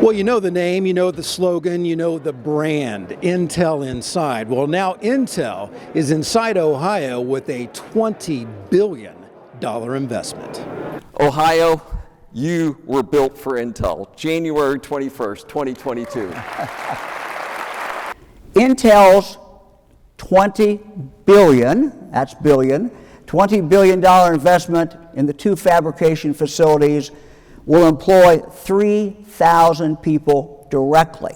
Well, you know the name, you know the slogan, you know the brand, Intel Inside. Well, now Intel is inside Ohio with a $20 billion investment. Ohio, you were built for Intel. January 21st, 2022. Intel's $20 billion, that's billion, $20 billion investment in the two fabrication facilities will employ 3,000 people directly.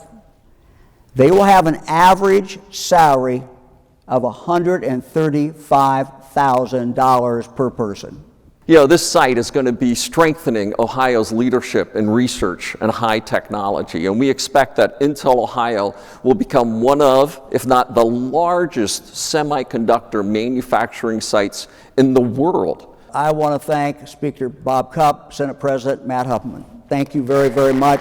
They will have an average salary of $135,000 per person. You know, this site is going to be strengthening Ohio's leadership in research and high technology, and we expect that Intel Ohio will become one of, if not the largest semiconductor manufacturing sites in the world. I want to thank Speaker Bob Cupp, Senate President Matt HUFFMAN. Thank you very, very much.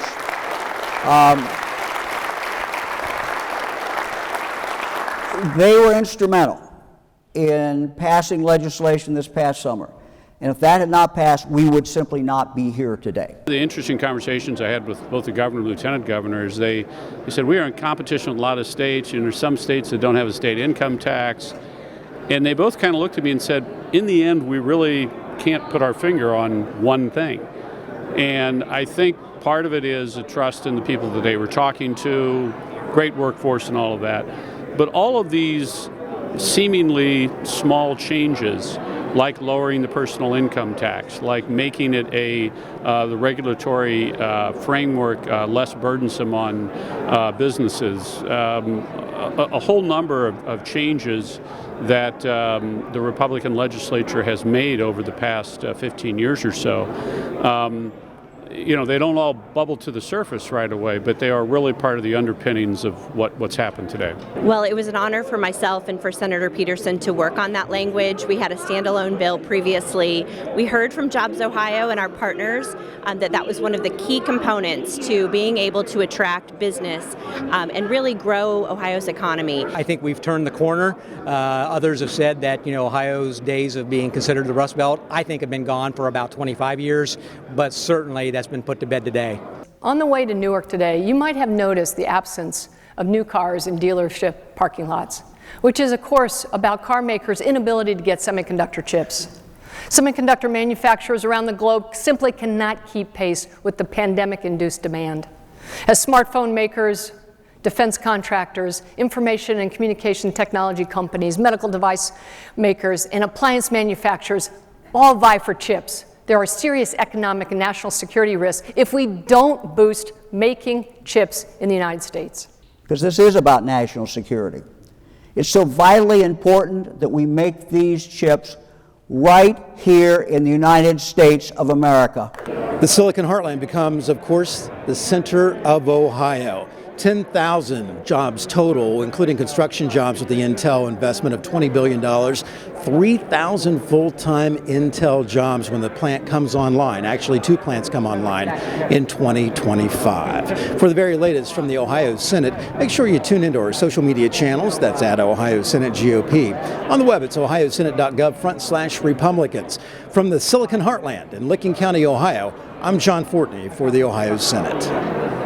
They were instrumental in passing legislation this past summer. And if that had not passed, we would simply not be here today. The interesting conversations I had with both the governor and lieutenant governors, they said we are in competition with a lot of states, and there's some states that don't have a state income tax. And they both kind of looked at me and said, in the end, we really can't put our finger on one thing. And I think part of it is a trust in the people that they were talking to, great workforce and all of that. But all of these seemingly small changes, like lowering the personal income tax, like making it the regulatory framework less burdensome on businesses, a whole number of changes that the Republican legislature has made over the past 15 years or so. You know, they don't all bubble to the surface right away, but they are really part of the underpinnings of what's happened today. Well, it was an honor for myself and for Senator Peterson to work on that language. We had a standalone bill previously. We heard from Jobs Ohio and our partners that was one of the key components to being able to attract business and really grow Ohio's economy. I think we've turned the corner. Others have said that, you know, Ohio's days of being considered the Rust Belt, I think, have been gone for about 25 years, but certainly that's been put to bed today. On the way to Newark today, you might have noticed the absence of new cars in dealership parking lots, which is, of course, about car makers' inability to get semiconductor chips. Semiconductor manufacturers around the globe simply cannot keep pace with the pandemic-induced demand. As smartphone makers, defense contractors, information and communication technology companies, medical device makers, and appliance manufacturers all vie for chips, there are serious economic and national security risks if we don't boost making chips in the United States. Because this is about national security. It's so vitally important that we make these chips right here in the United States of America. The Silicon Heartland becomes, of course, the center of Ohio. 10,000 jobs total, including construction jobs with the Intel investment of $20 billion, 3,000 full-time Intel jobs when the plant comes online. Actually, two plants come online in 2025. For the very latest from the Ohio Senate, make sure you tune into our social media channels. That's at Ohio Senate GOP. On the web, it's ohiosenate.gov/Republicans. From the Silicon Heartland in Licking County, Ohio, I'm John Fortney for the Ohio Senate.